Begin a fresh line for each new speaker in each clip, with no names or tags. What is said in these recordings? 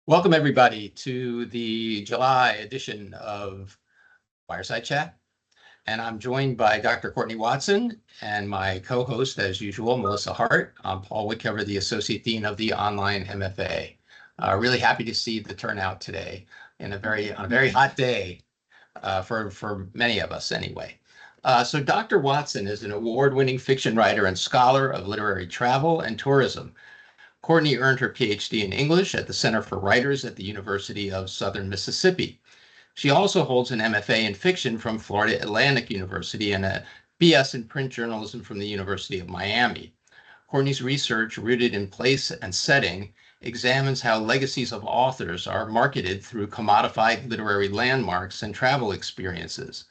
Welcome, everybody, to the July edition of Wireside Chat. And I'm joined by Dr. Courtney Watson and my co-host, as usual, Melissa Hart. I'm Paul Wickover, the Associate Dean of the Online MFA. Really happy to see the turnout today on a very hot day for many of us anyway. So Dr. Watson is an award-winning fiction writer and scholar of literary travel and tourism. Courtney earned her PhD in English at the Center for Writers at the University of Southern Mississippi. She also holds an MFA in fiction from Florida Atlantic University and a BS in print journalism from the University of Miami. Courtney's research, rooted in place and setting, examines how legacies of authors are marketed through commodified literary landmarks and travel experiences.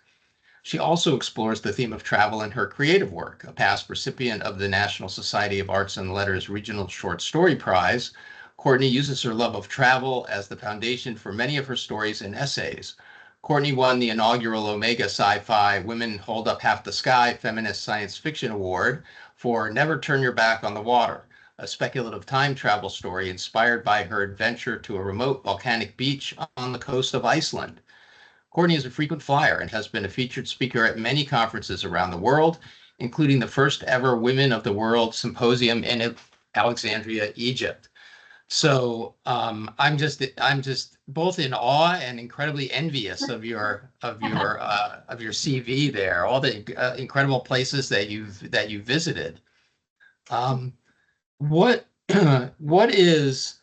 She also explores the theme of travel in her creative work. A past recipient of the National Society of Arts and Letters Regional Short Story Prize, Courtney uses her love of travel as the foundation for many of her stories and essays. Courtney won the inaugural Omega Sci-Fi Women Hold Up Half the Sky Feminist Science Fiction Award for Never Turn Your Back on the Water, a speculative time travel story inspired by her adventure to a remote volcanic beach on the coast of Iceland. Courtney is a frequent flyer and has been a featured speaker at many conferences around the world, including the first ever Women of the World Symposium in Alexandria, Egypt. So I'm just both in awe and incredibly envious of your CV there, all the incredible places that you've visited. What what is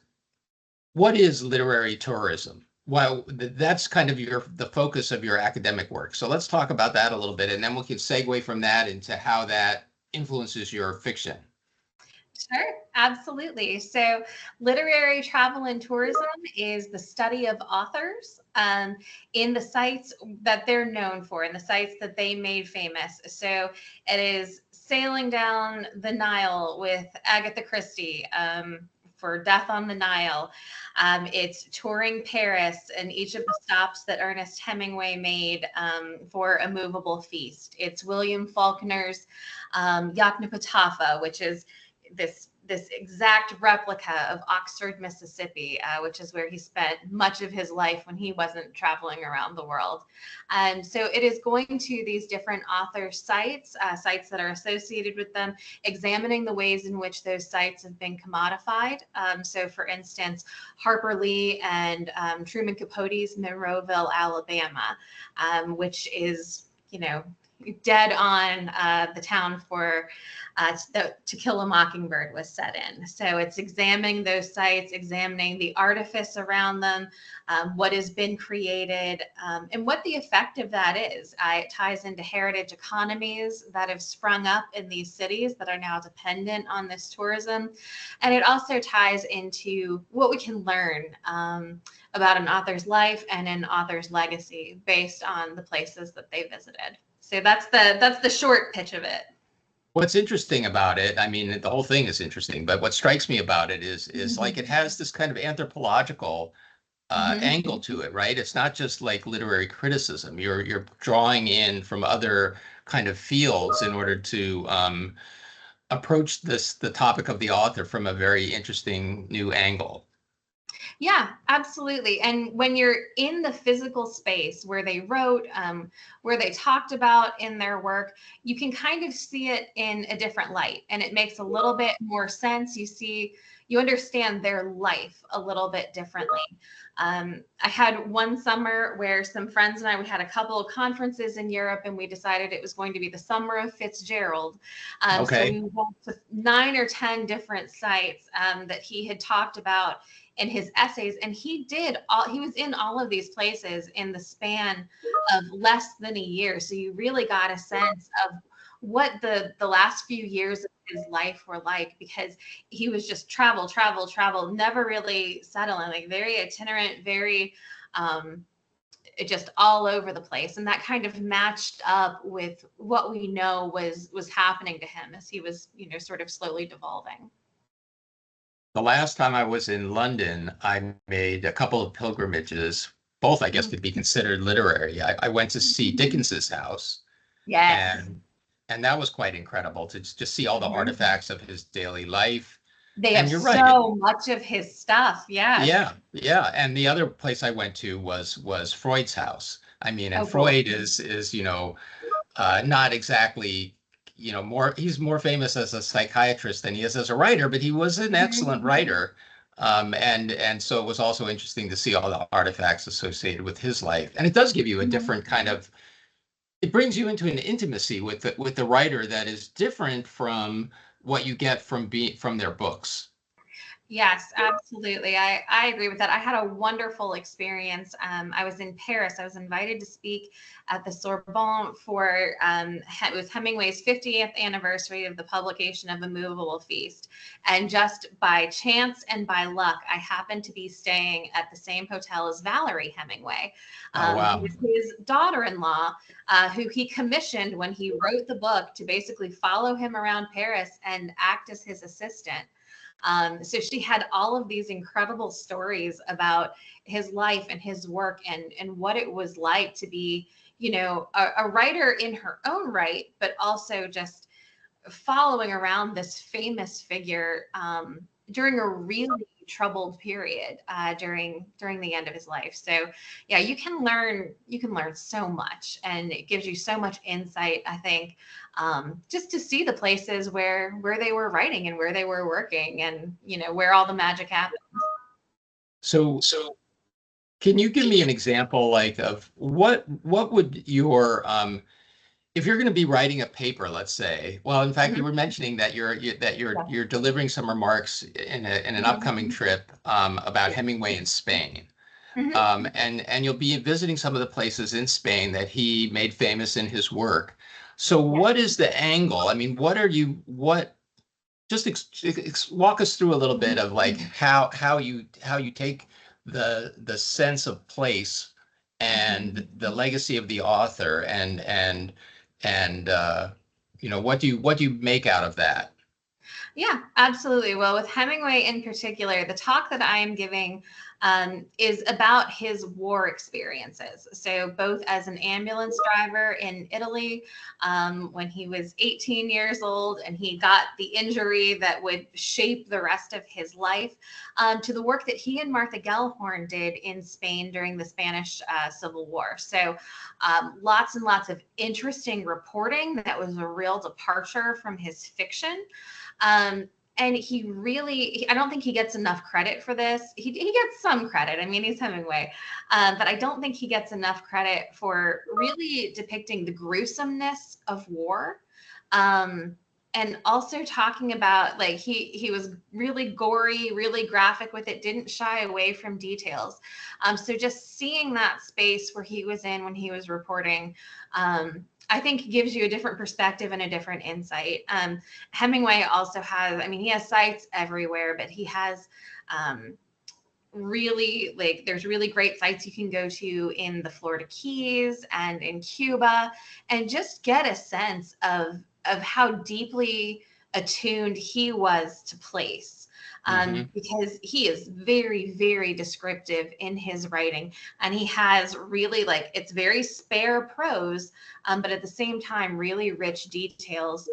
literary tourism? Well, that's kind of the focus of your academic work. So let's talk about that a little bit, and then we can segue from that into how that influences your fiction.
Sure, absolutely. So literary travel and tourism is the study of authors in the sites that they're known for, in the sites that they made famous. So it is sailing down the Nile with Agatha Christie, for Death on the Nile. It's touring Paris and each of the stops that Ernest Hemingway made for A Movable Feast. It's William Faulkner's Yoknapatawpha, which is this exact replica of Oxford, Mississippi, which is where he spent much of his life when he wasn't traveling around the world. So it is going to these different author sites, sites that are associated with them, examining the ways in which those sites have been commodified. So for instance, Harper Lee and Truman Capote's Monroeville, Alabama, which is, dead on the town for To Kill a Mockingbird was set in. So it's examining those sites, examining the artifice around them, what has been created, and what the effect of that is. It ties into heritage economies that have sprung up in these cities that are now dependent on this tourism. And it also ties into what we can learn about an author's life and an author's legacy based on the places that they visited. So that's the short pitch of it.
What's interesting about it, I mean, the whole thing is interesting, but what strikes me about it is like it has this kind of anthropological angle to it, right? It's not just like literary criticism. You're drawing in from other kind of fields in order to approach the topic of the author from a very interesting new angle.
Yeah, absolutely. And when you're in the physical space where they wrote, where they talked about in their work, you can kind of see it in a different light, and it makes a little bit more sense. You understand their life a little bit differently. I had one summer where some friends and I, we had a couple of conferences in Europe, and we decided it was going to be the summer of Fitzgerald.
Okay.
So we went to 9 or 10 different sites that he had talked about in his essays, and he was in all of these places in the span of less than a year. So you really got a sense of what the last few years of his life were like, because he was just travel, never really settling, like very itinerant, very just all over the place. And that kind of matched up with what we know was happening to him as he was, sort of slowly devolving.
The last time I was in London, I made a couple of pilgrimages, both, I guess, to be considered literary. I went to see Dickens's house.
Yes.
And that was quite incredible to just see all the artifacts of his daily life.
They
And
have
you're right.
so much of his stuff. Yes.
Yeah, yeah. And the other place I went to was Freud's house. I mean, and
Oh, cool.
Freud is not exactly, more, he's more famous as a psychiatrist than he is as a writer, but he was an excellent
Mhm.
writer. And so it was also interesting to see all the artifacts associated with his life. And it does give you a
Mhm.
different kind of, it brings you into an intimacy with the writer that is different from what you get from their books.
Yes, absolutely. I agree with that. I had a wonderful experience. I was in Paris. I was invited to speak at the Sorbonne for it was Hemingway's 50th anniversary of the publication of A Movable Feast. And just by chance and by luck, I happened to be staying at the same hotel as Valerie Hemingway,
Oh,
who
wow.
was his daughter-in-law, who he commissioned when he wrote the book to basically follow him around Paris and act as his assistant. So she had all of these incredible stories about his life and his work and what it was like to be, a writer in her own right, but also just following around this famous figure during a really troubled period during the end of his life. So yeah, you can learn so much, and it gives you so much insight, I think, just to see the places where they were writing and where they were working, and where all the magic happened.
So can you give me an example like of what would your if you're going to be writing a paper, let's say, well, in fact, you
Mhm.
were mentioning that you're
Yeah.
you're delivering some remarks in an upcoming
Mhm.
trip about Hemingway in Spain.
Mhm.
And you'll be visiting some of the places in Spain that he made famous in his work. So
Yeah.
what is the angle? I mean, what just walk us through a little bit
Mhm.
of like how you take the sense of place
Mhm.
and the legacy of the author and what do you make out of that?
Yeah, absolutely. Well, with Hemingway in particular, the talk that I am giving is about his war experiences. So, both as an ambulance driver in Italy when he was 18 years old and he got the injury that would shape the rest of his life, to the work that he and Martha Gellhorn did in Spain during the Spanish Civil War. So, lots and lots of interesting reporting that was a real departure from his fiction. Um, and I don't think he gets enough credit for this. He gets some credit. I mean, he's Hemingway. But I don't think he gets enough credit for really depicting the gruesomeness of war. Um, and also talking about, like, he was really gory, really graphic with it, didn't shy away from details. So just seeing that space where he was in when he was reporting, I think gives you a different perspective and a different insight. Hemingway also has, I mean, he has sites everywhere, but he has really, like, there's really great sites you can go to in the Florida Keys and in Cuba, and just get a sense of how deeply attuned he was to place.
Hmm.
Because he is very, very descriptive in his writing, and he has really, like, it's very spare prose, but at the same time, really rich details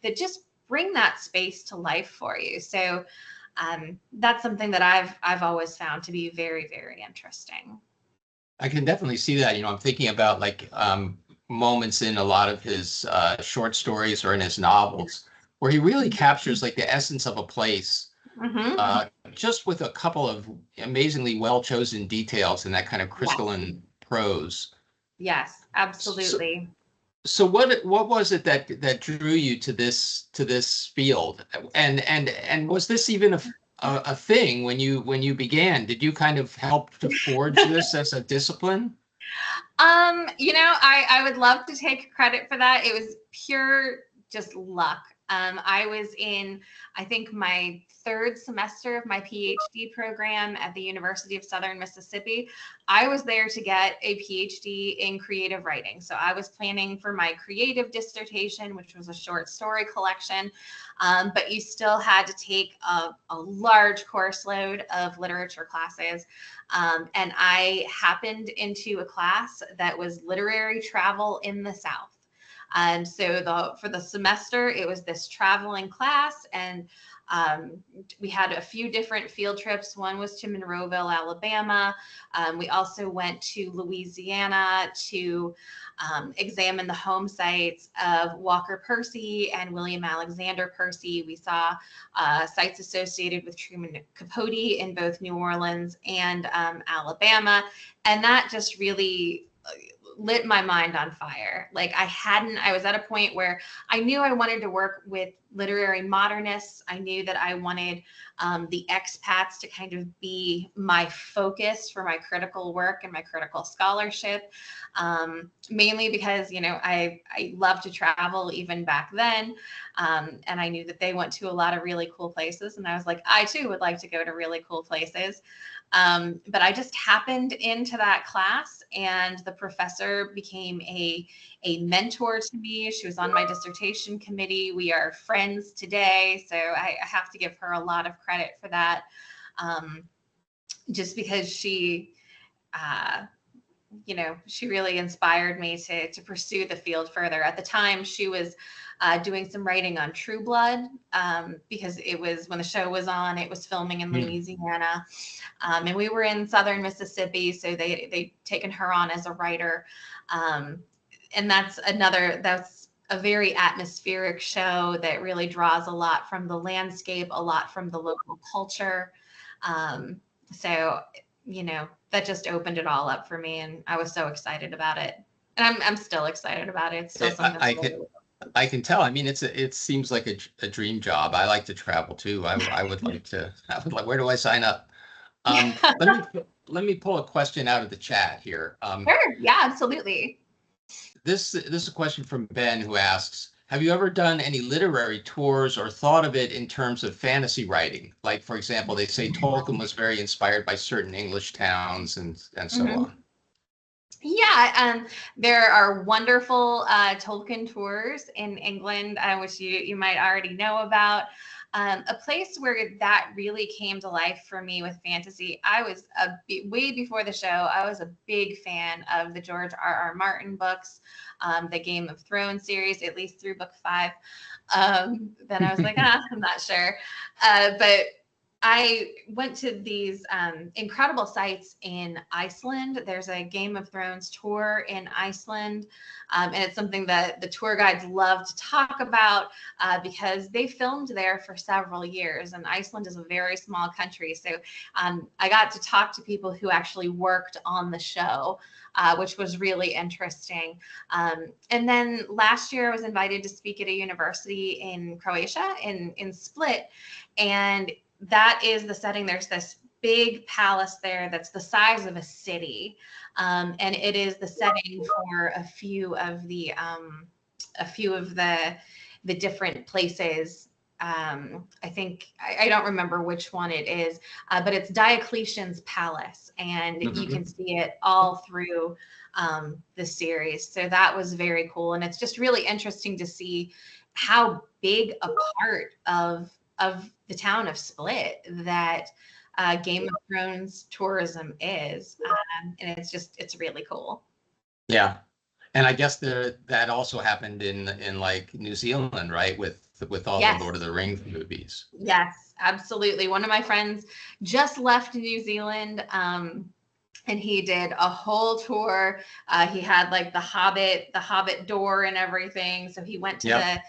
that just bring that space to life for you. So that's something that I've always found to be very, very interesting.
I can definitely see that. I'm thinking about like moments in a lot of his short stories or in his novels where he really captures like the essence of a place
Hmm.
just with a couple of amazingly well-chosen details and that kind of
Yes,
crystalline prose.
yes,
So,
absolutely.
so what was it that drew you to this field? And was this even a thing when you began? Did you kind of help to forge this as a discipline?
I would love to take credit for that. It was pure just luck. I was in, I think, my third semester of my PhD program at the University of Southern Mississippi. I was there to get a PhD in creative writing. So I was planning for my creative dissertation, which was a short story collection. But you still had to take a large course load of literature classes. And I happened into a class that was literary travel in the South. So for the semester, it was this traveling class, and we had a few different field trips. One was to Monroeville, Alabama. We also went to Louisiana to examine the home sites of Walker Percy and William Alexander Percy. We saw sites associated with Truman Capote in both New Orleans and Alabama. And that just really lit my mind on fire. Like I was at a point where I knew I wanted to work with literary modernists. I knew that I wanted the expats to kind of be my focus for my critical work and my critical scholarship, mainly because, I love to travel even back then. And I knew that they went to a lot of really cool places. And I was like, I too would like to go to really cool places. But I just happened into that class, and the professor became a mentor to me. She was on my dissertation committee. We are friends today. So I have to give her a lot of credit for that. Just because she really inspired me to pursue the field further. At the time, she was doing some writing on True Blood, because it was when the show was on, it was filming in Louisiana. And we were in southern Mississippi, so they'd taken her on as a writer. And that's a very atmospheric show that really draws a lot from the landscape, a lot from the local culture. So, that just opened it all up for me, and I was so excited about it. And I'm still excited about it. It's still something
I can tell. I mean, it seems like a dream job. I like to travel too. I would like to. Where do I sign up? Let me pull a question out of the chat here.
Sure. Yeah, absolutely.
This is a question from Ben, who asks, have you ever done any literary tours or thought of it in terms of fantasy writing? Like, for example, they say Tolkien was very inspired by certain English towns and so on.
Yeah, there are wonderful Tolkien tours in England, which you might already know about. A place where that really came to life for me with fantasy. I was way before the show, I was a big fan of the George R.R. Martin books, the Game of Thrones series, at least through book 5. Then I was like, I'm not sure. But I went to these incredible sites in Iceland. There's a Game of Thrones tour in Iceland. And it's something that the tour guides love to talk about because they filmed there for several years. And Iceland is a very small country. So I got to talk to people who actually worked on the show, which was really interesting. And then last year I was invited to speak at a university in Croatia, in Split. And that is the setting. There's this big palace there that's the size of a city. And it is the setting for a few of the different places. I think, I don't remember which one it is, but it's Diocletian's palace, and you can see it all through the series. So that was very cool. And it's just really interesting to see how big a part of the town of Split that Game of Thrones tourism is. And it's really cool.
Yeah. And I guess that also happened in like New Zealand, right? With all the Lord of the Rings movies.
Yes, absolutely. One of my friends just left New Zealand, and he did a whole tour. He had like the Hobbit door and everything. So he went to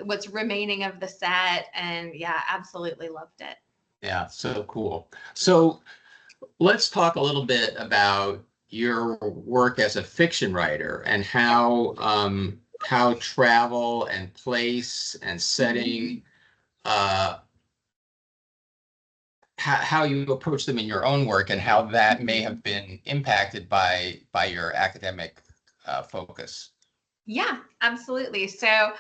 what's remaining of the set, and yeah, absolutely loved it.
Yeah, so cool. So let's talk a little bit about your work as a fiction writer and how travel and place and setting, how you approach them in your own work, and how that may have been impacted by your academic focus.
Yeah, absolutely. So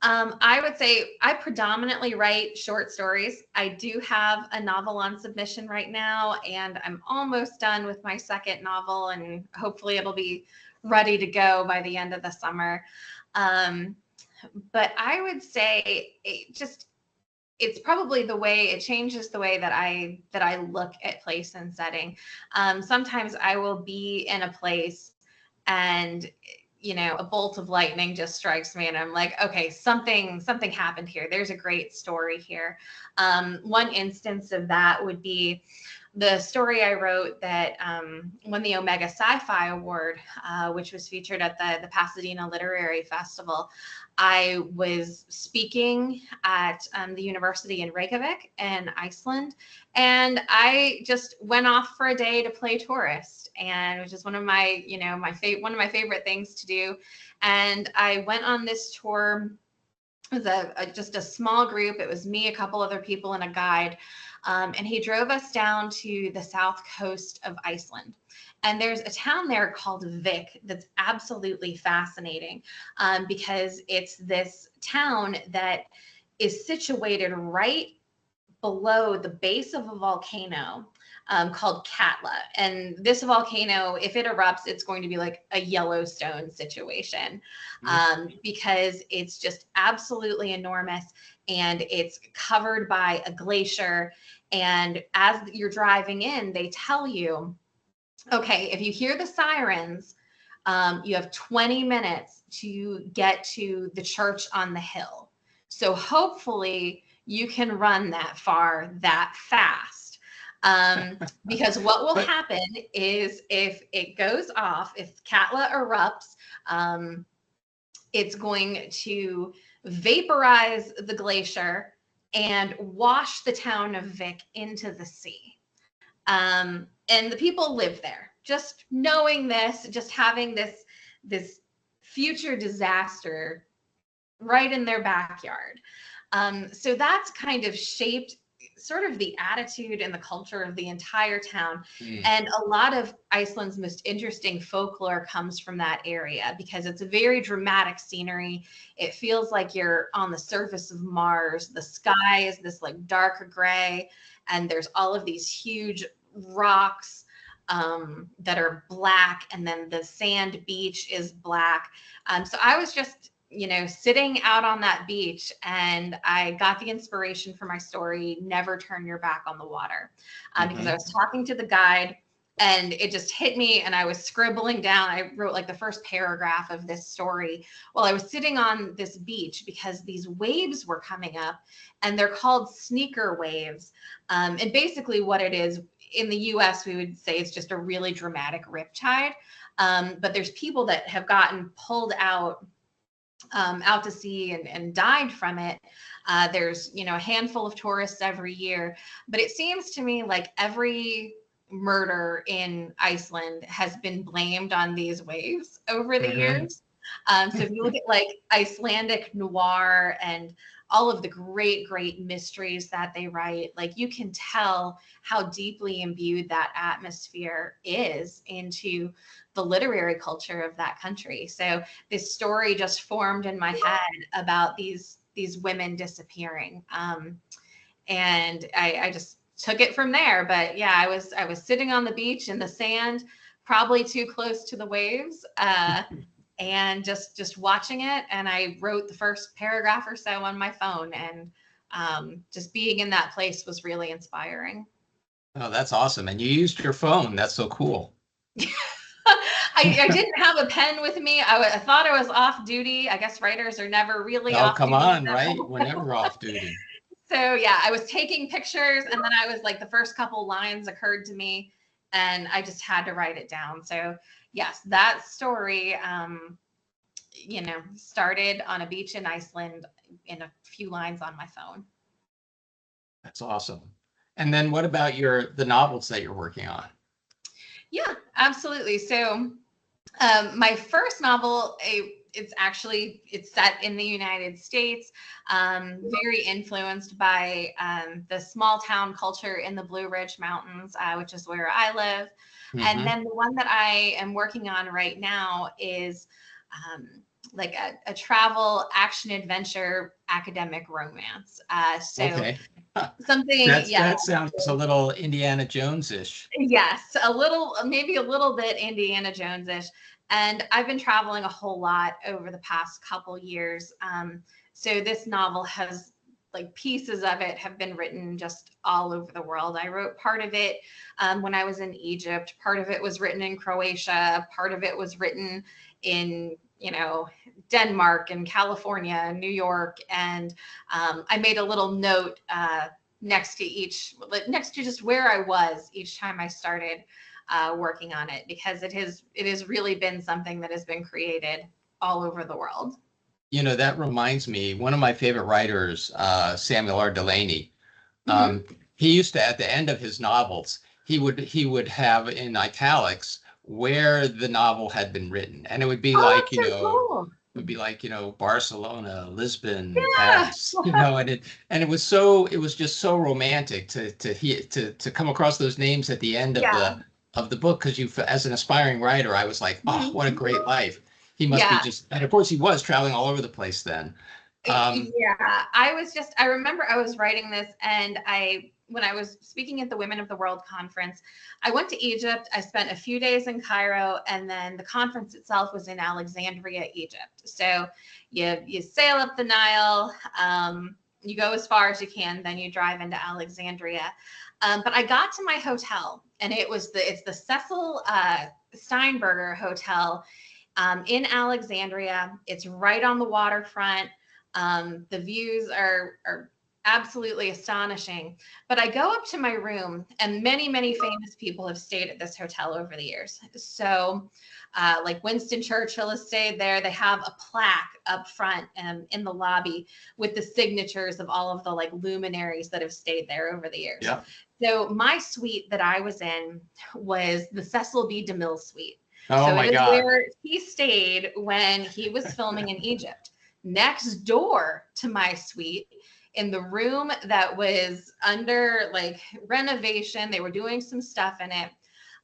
I would say I predominantly write short stories. I do have a novel on submission right now, and I'm almost done with my second novel, and hopefully it'll be ready to go by the end of the summer. But I would say it's probably it changes the way that I look at place and setting. Sometimes I will be in a place and a bolt of lightning just strikes me, and I'm like, okay, something happened here. There's a great story here. One instance of that would be the story I wrote that won the Omega Sci-Fi Award, which was featured at the Pasadena Literary Festival. I was speaking at the university in Reykjavik in Iceland, and I just went off for a day to play tourist, and which is one of my, one of my favorite things to do. And I went on this tour. It was just a small group. It was me, a couple other people, and a guide. And he drove us down to the south coast of Iceland. And there's a town there called Vik that's absolutely fascinating because it's this town that is situated right below the base of a volcano called Katla. And this volcano, if it erupts, it's going to be like a Yellowstone situation because it's just absolutely enormous, and it's covered by a glacier. And as you're driving in, they tell you, okay, if you hear the sirens, you have 20 minutes to get to the church on the hill. So hopefully you can run that far that fast. Because what will happen is if it goes off, if Katla erupts, it's going to vaporize the glacier and wash the town of Vik into the sea. And the people live there. Just knowing this, just having this future disaster right in their backyard. So that's kind of shaped sort of the attitude and the culture of the entire town. And a lot of Iceland's most interesting folklore comes from that area because it's a very dramatic scenery. It feels like you're on the surface of Mars. The sky is this like dark gray, and there's all of these huge rocks that are black, and then the sand beach is black. So I was just sitting out on that beach, and I got the inspiration for my story, Never Turn Your Back on the Water, because I was talking to the guide, and it just hit me, and I was scribbling down. I wrote like the first paragraph of this story while I was sitting on this beach because these waves were coming up, and they're called sneaker waves. And basically what it is, in the US, we would say it's just a really dramatic riptide. But there's people that have gotten pulled out to sea and died from it. There's, a handful of tourists every year, but it seems to me like every murder in Iceland has been blamed on these waves over the years. So if you look at like Icelandic noir and all of the great mysteries that they write, like you can tell how deeply imbued that atmosphere is into the literary culture of that country. So this story just formed in my head about these women disappearing. And I just took it from there. But yeah, I was sitting on the beach in the sand, probably too close to the waves. And just watching it. And I wrote the first paragraph or so on my phone, and just being in that place was really inspiring.
Oh, that's awesome. And you used your phone. That's so cool.
I didn't have a pen with me. I thought I was off duty. I guess writers are never really off duty.
Oh, come on, right? We're never off duty.
So yeah, I was taking pictures, and then I was like, the first couple lines occurred to me, and I just had to write it down. So yes, that story, started on a beach in Iceland in a few lines on my phone.
That's awesome. And then what about the novels that you're working on?
Yeah, absolutely. So my first novel, it's set in the United States, very influenced by the small town culture in the Blue Ridge Mountains, which is where I live. And then the one that I am working on right now is like a travel action adventure academic romance.
Okay.
Something,
that sounds a little Indiana Jones-ish.
Yes, maybe a little bit Indiana Jones-ish. And I've been traveling a whole lot over the past couple years. So this novel has, like, pieces of it have been written just all over the world. I wrote part of it when I was in Egypt. Part of it was written in Croatia. Part of it was written in Denmark and California and New York. And I made a little note next to just where I was each time I started working on it, because it has really been something that has been created all over the world.
That reminds me, one of my favorite writers, Samuel R. Delany, he used to, at the end of his novels, he would have in italics where the novel had been written. And it would be like,
Cool.
it would be like, Barcelona, Lisbon,
Yeah.
Paris, and it was just so romantic to come across those names at the end of the book. Cause as an aspiring writer, I was like, oh, what a great life. He must be and of course he was traveling all over the place then.
I remember I was writing this, and when I was speaking at the Women of the World conference, I went to Egypt. I spent a few days in Cairo, and then the conference itself was in Alexandria, Egypt. So you sail up the Nile, you go as far as you can, then you drive into Alexandria. But I got to my hotel, and it's the Cecil Steinberger Hotel in Alexandria. It's right on the waterfront. The views are absolutely astonishing. But I go up to my room, and many, many famous people have stayed at this hotel over the years. So like Winston Churchill has stayed there. They have a plaque up front in the lobby with the signatures of all of the luminaries that have stayed there over the years.
Yeah.
So my suite that I was in was the Cecil B. DeMille suite.
Oh,
so
my
it is
God.
where he stayed when he was filming in Egypt. Next door to my suite, in the room that was under renovation, they were doing some stuff in it.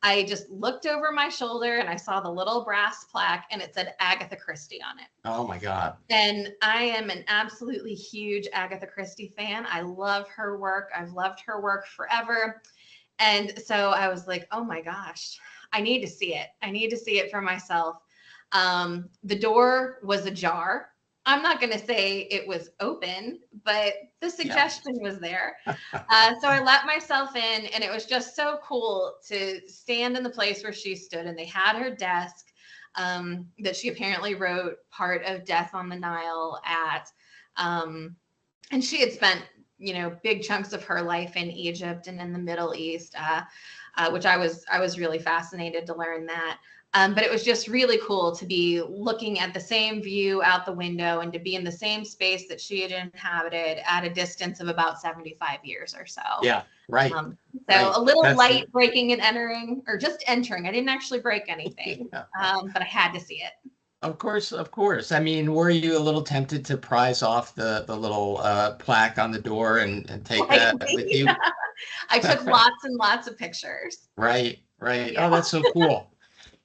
I just looked over my shoulder and I saw the little brass plaque, and it said Agatha Christie on it.
Oh my God.
And I am an absolutely huge Agatha Christie fan. I love her work. I've loved her work forever. And so I was like, oh my gosh, I need to see it. I need to see it for myself. The door was ajar. I'm not going to say it was open, but the suggestion was there. So I let myself in, and it was just so cool to stand in the place where she stood. And they had her desk that she apparently wrote part of Death on the Nile at. And she had spent, big chunks of her life in Egypt and in the Middle East, which I was really fascinated to learn that. But it was just really cool to be looking at the same view out the window and to be in the same space that she had inhabited at a distance of about 75 years or so.
Yeah, right.
A little light breaking and entering, or just entering. I didn't actually break anything, but I had to see it.
Of course. I mean, were you a little tempted to prize off the little plaque on the door and take that with you?
I took lots and lots of pictures.
Right.
Yeah.
Oh, that's so cool.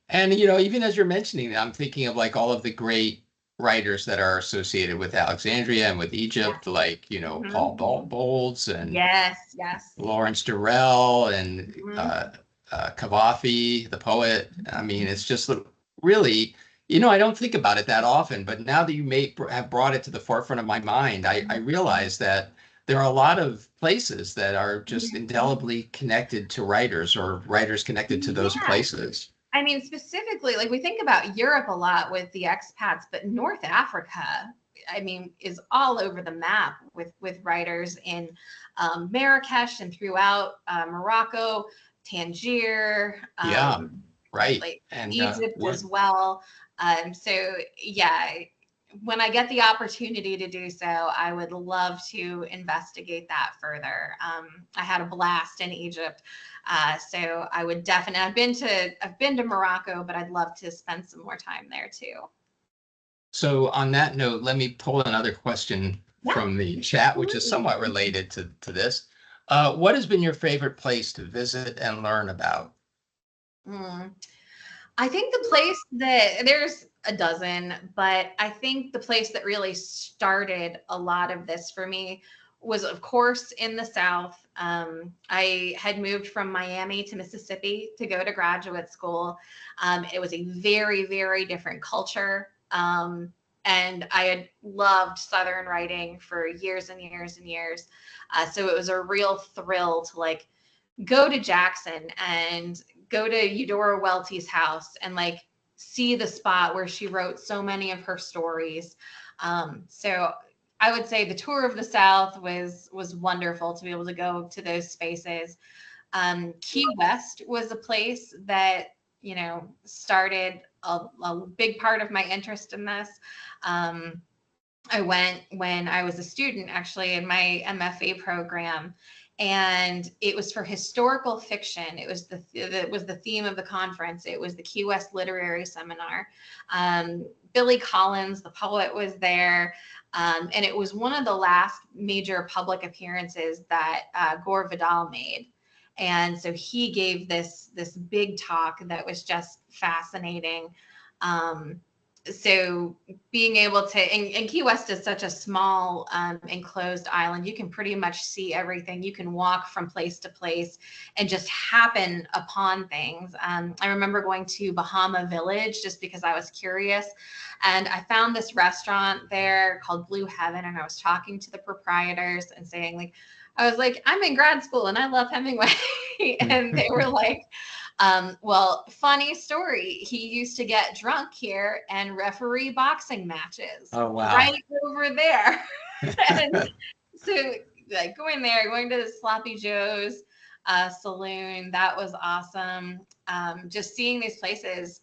And, even as you're mentioning that, I'm thinking of all of the great writers that are associated with Alexandria and with Egypt, Paul Bowles and
yes,
Lawrence Durrell and Cavafy, the poet. I mean, it's just really, I don't think about it that often, but now that you have brought it to the forefront of my mind, I realize that there are a lot of places that are just indelibly connected to writers, or writers connected to those places.
I mean, specifically, we think about Europe a lot with the expats, but North Africa, I mean, is all over the map with writers in Marrakesh and throughout Morocco, Tangier,
right,
and Egypt as well. When I get the opportunity to do so, I would love to investigate that further. I had a blast in Egypt. So I would definitely, I've been to Morocco, but I'd love to spend some more time there too.
So on that note, let me pull another question from the chat, which is somewhat related to this. What has been your favorite place to visit and learn about?
I think the place there's a dozen, but I think the place that really started a lot of this for me was, of course, in the South. I had moved from Miami to Mississippi to go to graduate school. It was a very, very different culture. And I had loved Southern writing for years and years and years. So it was a real thrill to go to Jackson and go to Eudora Welty's house and see the spot where she wrote so many of her stories. So I would say the tour of the South was wonderful to be able to go to those spaces. Key West was a place that, you know, started a big part of my interest in this. I went when I was a student, actually, in my MFA program, and it was for historical fiction. It was the theme of the conference. It was the Key West Literary Seminar. Billy Collins, the poet, was there, and it was one of the last major public appearances that Gore Vidal made. And so he gave this big talk that was just fascinating. So being able to, and Key West is such a small enclosed island, you can pretty much see everything. You can walk from place to place and just happen upon things. I remember going to Bahama Village just because I was curious, and I found this restaurant there called Blue Heaven, and I was talking to the proprietors and saying, like, I was like, I'm in grad school and I love Hemingway. And they were like, well, funny story. He used to get drunk here and referee boxing matches.
Oh, wow.
Right over there. And so, like, going to the Sloppy Joe's saloon, that was awesome. Just seeing these places,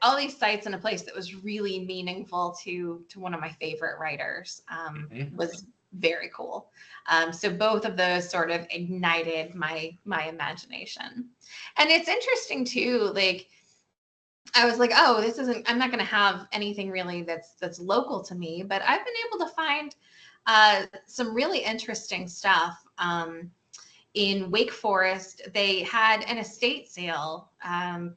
all these sites in a place that was really meaningful to one of my favorite writers was very cool. So both of those sort of ignited my imagination. And it's interesting too, like, I was like, oh, I'm not going to have anything really that's local to me, but I've been able to find some really interesting stuff. In Wake Forest, they had an estate sale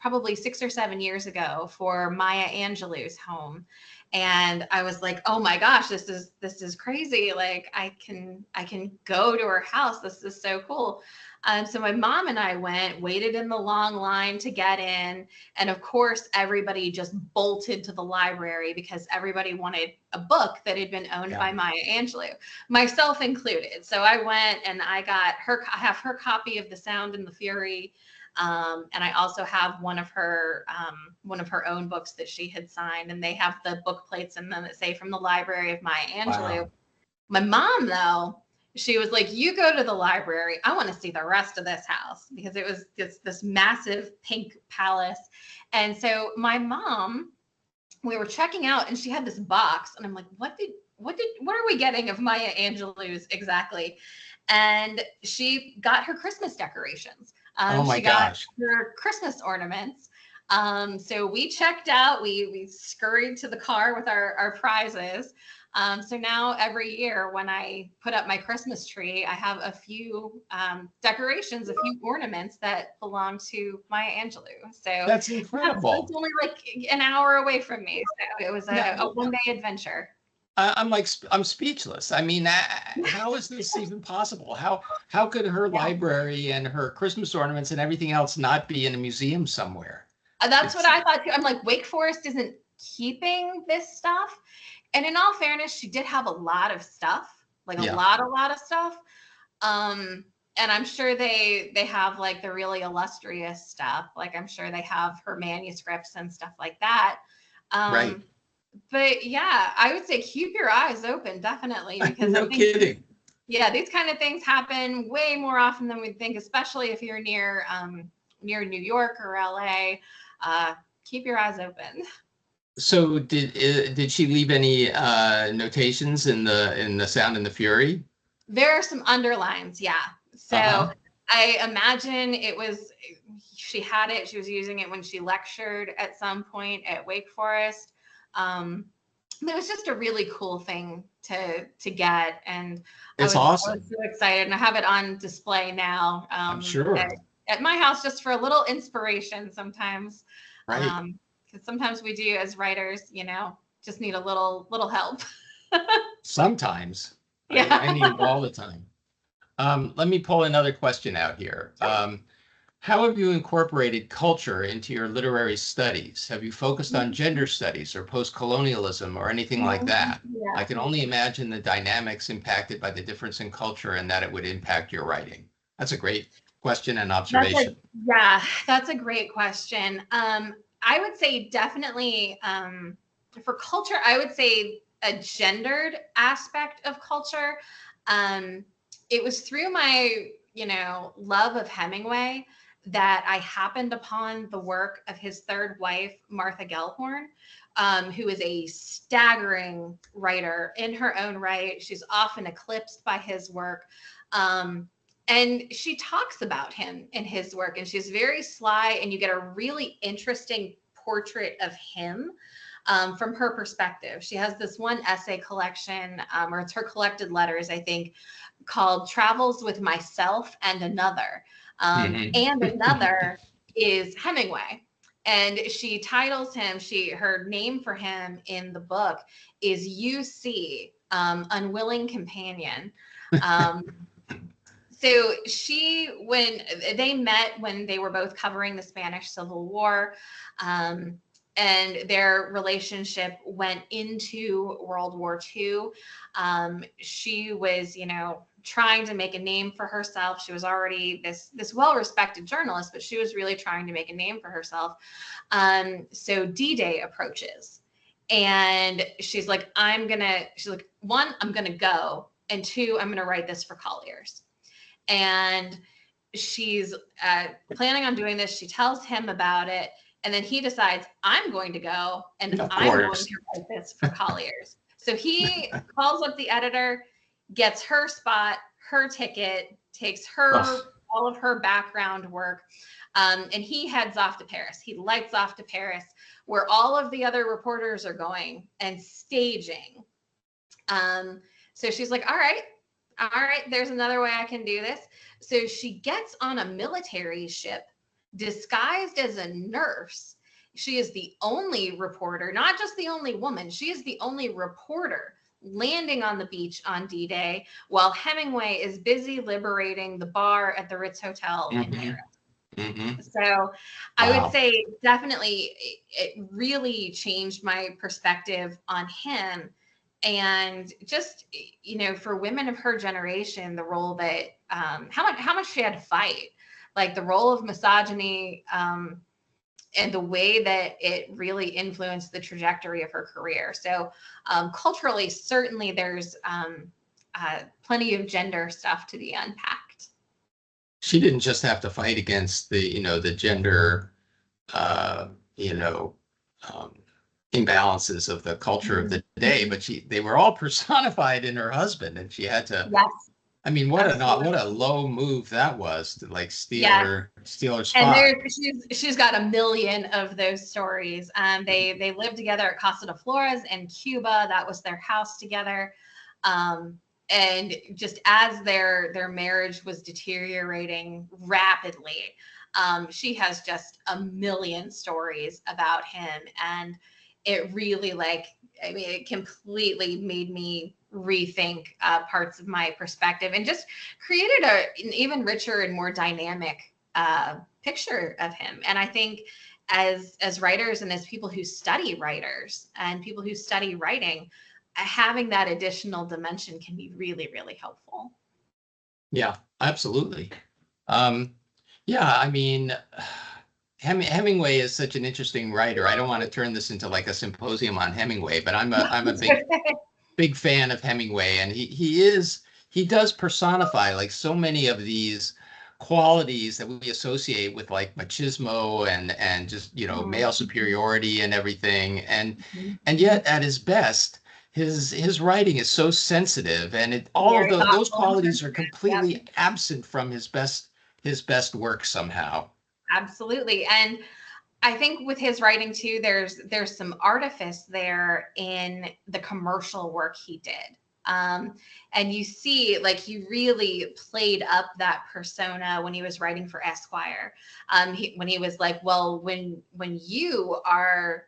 probably 6 or 7 years ago for Maya Angelou's home. And I was like, oh my gosh, this is crazy. Like, I can go to her house. This is so cool. So my mom and I waited in the long line to get in. And of course, everybody just bolted to the library because everybody wanted a book that had been owned by Maya Angelou, myself included. So I went and I have her copy of The Sound and the Fury. And I also have one of her own books that she had signed, and they have the book plates in them that say from the library of Maya Angelou. Wow. My mom, though, she was like, you go to the library. I want to see the rest of this house, because it was this massive pink palace. And so my mom, we were checking out and she had this box, and I'm like, what are we getting of Maya Angelou's exactly? And she got her Christmas decorations.
Oh my
she got
gosh.
her Christmas ornaments. So we checked out, we scurried to the car with our prizes. So now every year when I put up my Christmas tree, I have a few decorations, a few ornaments that belong to Maya Angelou. So
that's incredible.
It's only like an hour away from me. So it was a one-day adventure.
I'm speechless. I mean, how is this even possible? How could her library and her Christmas ornaments and everything else not be in a museum somewhere?
That's what I thought too. I'm like, Wake Forest isn't keeping this stuff. And in all fairness, she did have a lot of stuff, like a lot of stuff. And I'm sure they have like the really illustrious stuff. Like, I'm sure they have her manuscripts and stuff like that.
Right.
But yeah, I would say keep your eyes open, definitely, because
no kidding.
Yeah, these kind of things happen way more often than we'd think, especially if you're near New York or LA. Keep your eyes open.
So did she leave any notations in the Sound and the Fury?
There are some underlines, yeah. So I imagine she was using it when she lectured at some point at Wake Forest. It was just a really cool thing to get, and
it's awesome.
I was so excited, and I have it on display now.
I'm sure
at my house, just for a little inspiration sometimes.
Right.
Because sometimes we do, as writers, just need a little help.
Sometimes.
Yeah.
I need it all the time. Let me pull another question out here. How have you incorporated culture into your literary studies? Have you focused on gender studies or post-colonialism or anything like that?
Yeah.
I can only imagine the dynamics impacted by the difference in culture and that it would impact your writing. That's a great question and observation.
That's a great question. I would say definitely for culture, I would say a gendered aspect of culture. It was through my, love of Hemingway that I happened upon the work of his third wife, Martha Gellhorn, who is a staggering writer in her own right. She's often eclipsed by his work. And she talks about him and his work, and she's very sly, and you get a really interesting portrait of him from her perspective. She has this one essay collection, or it's her collected letters, I think, called Travels with Myself and Another. And Another is Hemingway. And she titles him, her name for him in the book is UC, Unwilling Companion. So when they met, when they were both covering the Spanish Civil War, and their relationship went into World War II. She was, trying to make a name for herself. She was already this well-respected journalist, but she was really trying to make a name for herself. So D-Day approaches, and she's like, one, I'm gonna go, and two, I'm gonna write this for Collier's. And she's planning on doing this. She tells him about it. And then he decides, I'm going to go and I'm going to write this for Collier's. So he calls up the editor, gets her spot, her ticket, takes all of her background work, and he heads off to Paris. He lights off to Paris, where all of the other reporters are going and staging. So she's like, all right, there's another way I can do this. So she gets on a military ship disguised as a nurse. She is the only reporter, not just the only woman, she is the only reporter landing on the beach on D-Day while Hemingway is busy liberating the bar at the Ritz Hotel in Paris. So I would say definitely it really changed my perspective on him. And just, for women of her generation, the role that, how much she had to fight, like the role of misogyny, and the way that it really influenced the trajectory of her career. So culturally, certainly there's plenty of gender stuff to be unpacked.
She didn't just have to fight against the gender, imbalances of the culture of the day, but they were all personified in her husband, and she had to.
Yes.
I mean, what a low move that was to like steal her spot.
And she's got a million of those stories. They lived together at Casa de Flores in Cuba. That was their house together. And just as their marriage was deteriorating rapidly, she has just a million stories about him, and it really it completely made me rethink parts of my perspective and just created an even richer and more dynamic picture of him. And I think as writers and as people who study writers and people who study writing, having that additional dimension can be really, really helpful.
Yeah, absolutely. Yeah, I mean, Hemingway is such an interesting writer. I don't want to turn this into like a symposium on Hemingway, but I'm a big fan of Hemingway, and he does personify like so many of these qualities that we associate with like machismo and just male superiority and everything, and yet at his best, his writing is so sensitive, and all of those qualities are completely absent from his best work somehow.
Absolutely. And I think with his writing too, there's some artifice there in the commercial work he did. And you see, like, he really played up that persona when he was writing for Esquire. When he was like, well, when you are,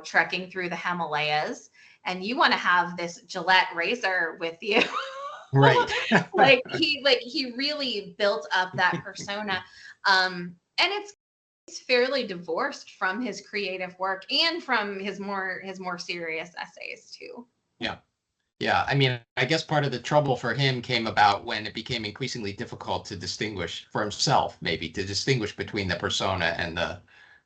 trekking through the Himalayas and you want to have this Gillette razor with you,
right?
he really built up that persona. And it's fairly divorced from his creative work and from his more serious essays too.
Yeah. I mean, I guess part of the trouble for him came about when it became increasingly difficult to distinguish for himself, maybe to distinguish between the persona and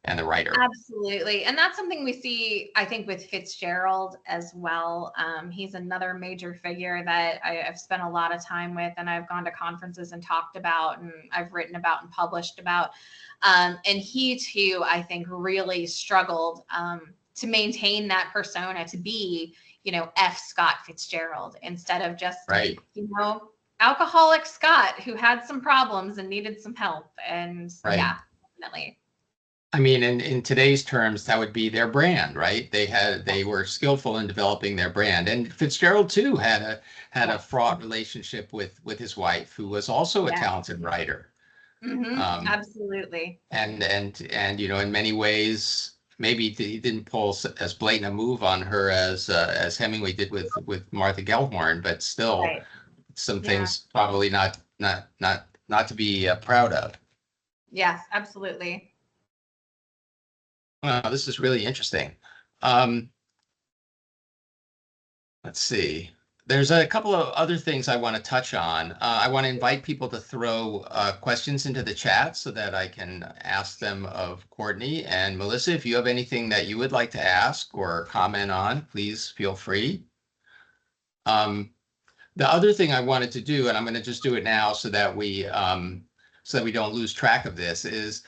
and the writer.
Absolutely. And that's something we see, I think, with Fitzgerald as well. He's another major figure that I've spent a lot of time with, and I've gone to conferences and talked about, and I've written about and published about. And he too, I think, really struggled to maintain that persona, to be, F. Scott Fitzgerald, instead of just,
Right.
Alcoholic Scott who had some problems and needed some help. And
Right.
yeah, definitely.
I mean, in today's terms, that would be their brand, right? They were skillful in developing their brand. And Fitzgerald too had a fraught relationship with his wife, who was also a
Yeah.
talented writer.
Absolutely.
And in many ways, maybe he didn't pull as blatant a move on her as Hemingway did with Martha Gellhorn, but still
Right.
some
Yeah.
things probably not to be proud of.
Yes, absolutely.
Well, this is really interesting. Let's see. There's a couple of other things I want to touch on. I want to invite people to throw questions into the chat so that I can ask them of Courtney and Melissa. If you have anything that you would like to ask or comment on, please feel free. The other thing I wanted to do, and I'm going to just do it now so that we don't lose track of this, is,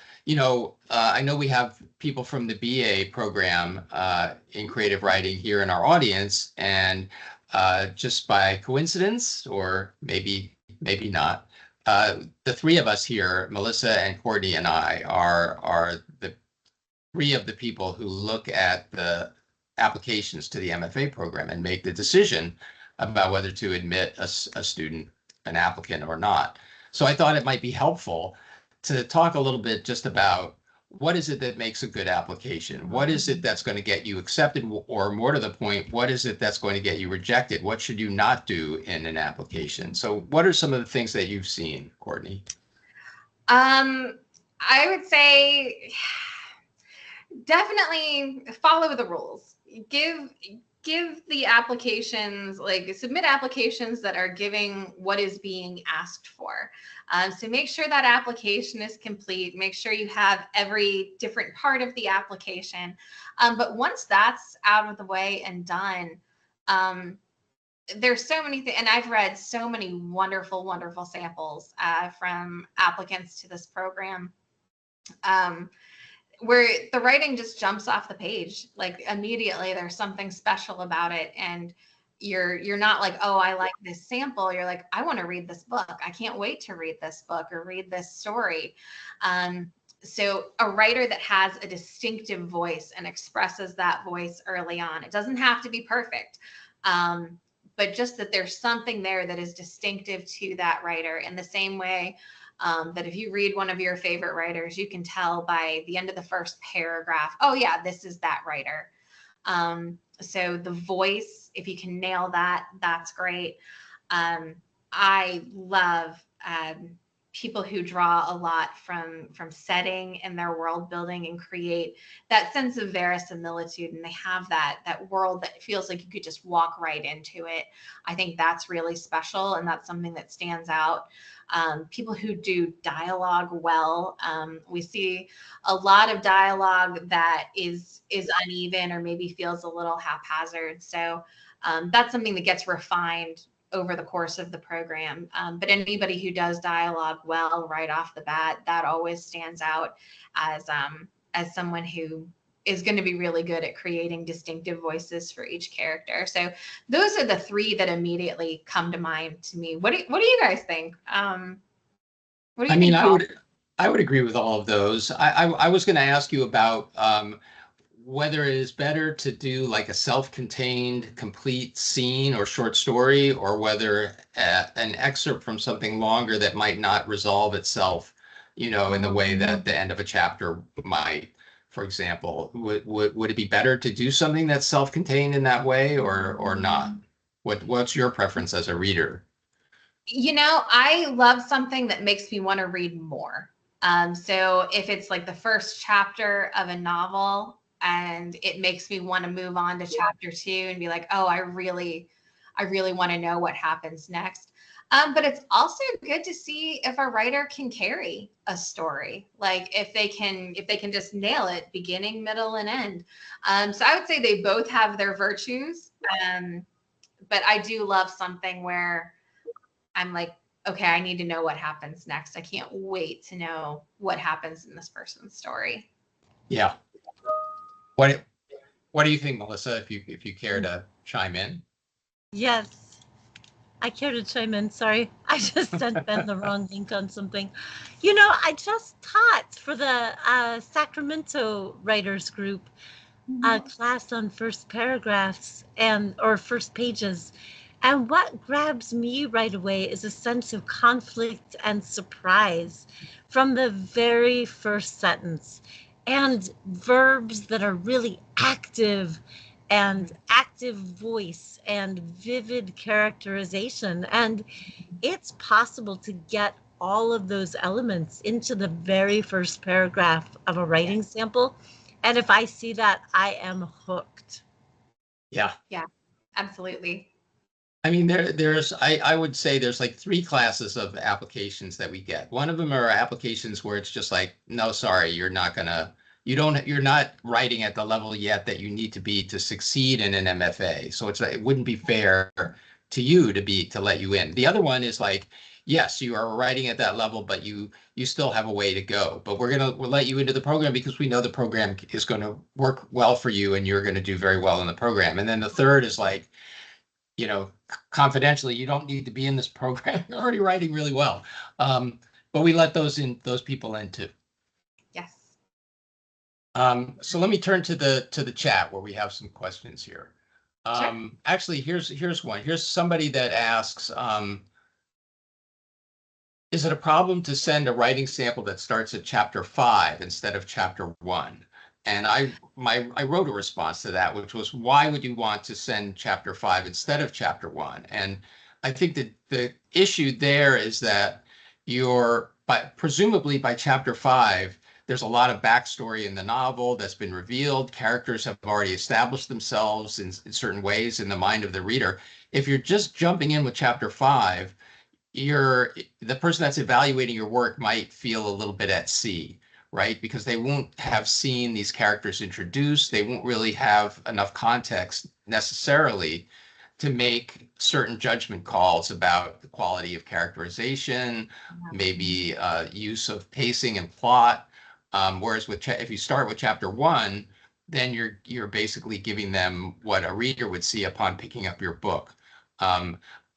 I know we have people from the BA program in creative writing here in our audience, and just by coincidence, or maybe not, the three of us here, Melissa and Courtney and I, are the three of the people who look at the applications to the MFA program and make the decision about whether to admit a student, an applicant, or not. So I thought it might be helpful to talk a little bit just about what is it that makes a good application? What is it that's going to get you accepted? Or more to the point, what is it that's going to get you rejected? What should you not do in an application? So what are some of the things that you've seen, Courtney?
I would say definitely follow the rules. Give the applications, submit applications that are giving what is being asked for. So make sure that application is complete. Make sure you have every different part of the application. But once that's out of the way and done, there's so many things, and I've read so many wonderful, wonderful samples from applicants to this program. Where the writing just jumps off the page, like immediately there's something special about it, and you're not like, oh, I like this sample. You're like, I want to read this book. I can't wait to read this book or read this story. So a writer that has a distinctive voice and expresses that voice early on, it doesn't have to be perfect, but just that there's something there that is distinctive to that writer, in the same way that if you read one of your favorite writers, you can tell by the end of the first paragraph, oh yeah, this is that writer. So the voice, if you can nail that, that's great. I love people who draw a lot from setting and their world building and create that sense of verisimilitude, and they have that world that feels like you could just walk right into it. I think that's really special, and that's something that stands out. People who do dialogue well, we see a lot of dialogue that is uneven or maybe feels a little haphazard. So that's something that gets refined over the course of the program. But anybody who does dialogue well right off the bat, that always stands out as someone who is going to be really good at creating distinctive voices for each character. So those are the three that immediately come to mind to me. What do you guys think? What do you think, Paul?
I would agree with all of those. I was going to ask you about whether it is better to do like a self-contained complete scene or short story, or whether an excerpt from something longer that might not resolve itself, in the way that the end of a chapter might. For example, would it be better to do something that's self-contained in that way, or not? What's your preference as a reader?
I love something that makes me want to read more. So if it's like the first chapter of a novel and it makes me want to move on to chapter 2 and be like, oh, I really want to know what happens next. But it's also good to see if a writer can carry a story, like if they can just nail it, beginning, middle, and end. So I would say they both have their virtues. But I do love something where I'm like, okay, I need to know what happens next. I can't wait to know what happens in this person's story.
Yeah. What do you think, Melissa, if you care to chime in?
Yes, I care to chime in. Sorry, I just sent Ben the wrong link on something. I just taught for the Sacramento Writers Group a class on first paragraphs or first pages. And what grabs me right away is a sense of conflict and surprise from the very first sentence, and verbs that are really active and active voice and vivid characterization. And it's possible to get all of those elements into the very first paragraph of a writing sample. And if I see that, I am hooked.
Yeah.
Yeah, absolutely.
I mean, I would say there's like 3 classes of applications that we get. One of them are applications where it's just like, no, sorry, you're not writing at the level yet that you need to be to succeed in an MFA. So it wouldn't be fair to you to let you in. The other one is like, yes, you are writing at that level, but you still have a way to go. But we'll let you into the program because we know the program is going to work well for you and you're going to do very well in the program. And then the third is like, confidentially, you don't need to be in this program. You're already writing really well. But we let those people in too.
Yes.
So let me turn to the chat where we have some questions here.
Sure.
Actually, here's one. Here's somebody that asks, is it a problem to send a writing sample that starts at chapter 5 instead of chapter 1? And I wrote a response to that, which was, why would you want to send chapter 5 instead of chapter 1? And I think that the issue there is that presumably by chapter 5, there's a lot of backstory in the novel that's been revealed. Characters have already established themselves in certain ways in the mind of the reader. If you're just jumping in with chapter 5, the person that's evaluating your work might feel a little bit at sea, right? Because they won't have seen these characters introduced. They won't really have enough context necessarily to make certain judgment calls about the quality of characterization, maybe use of pacing and plot. Whereas if you start with chapter 1, then you're basically giving them what a reader would see upon picking up your book.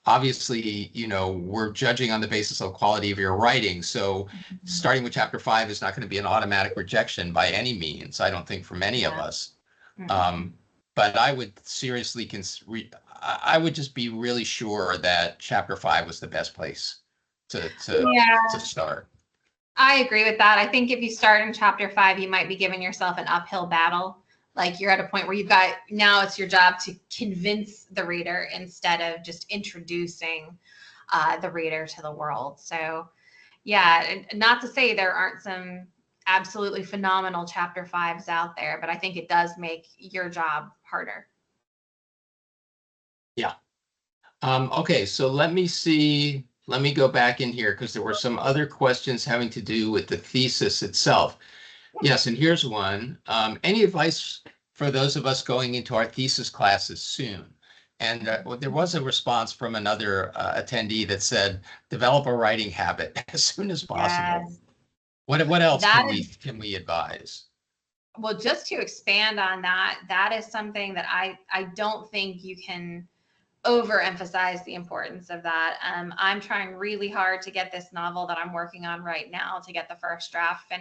Obviously, we're judging on the basis of quality of your writing. So starting with chapter 5 is not going to be an automatic rejection by any means, I don't think, for many of us. But I would seriously I would just be really sure that chapter 5 was the best place to start.
I agree with that. I think if you start in chapter 5, you might be giving yourself an uphill battle. Like you're at a point where now it's your job to convince the reader instead of just introducing the reader to the world. So yeah, and not to say there aren't some absolutely phenomenal chapter 5s out there, but I think it does make your job harder.
Yeah. Okay, so let me go back in here because there were some other questions having to do with the thesis itself. Yes, and here's one. Any advice for those of us going into our thesis classes soon? And there was a response from another attendee that said, develop a writing habit as soon as possible. Yes. What else can we advise?
Well, just to expand on that is something that I don't think you can overemphasize the importance of that. I'm trying really hard to get this novel that I'm working on right now to get the first draft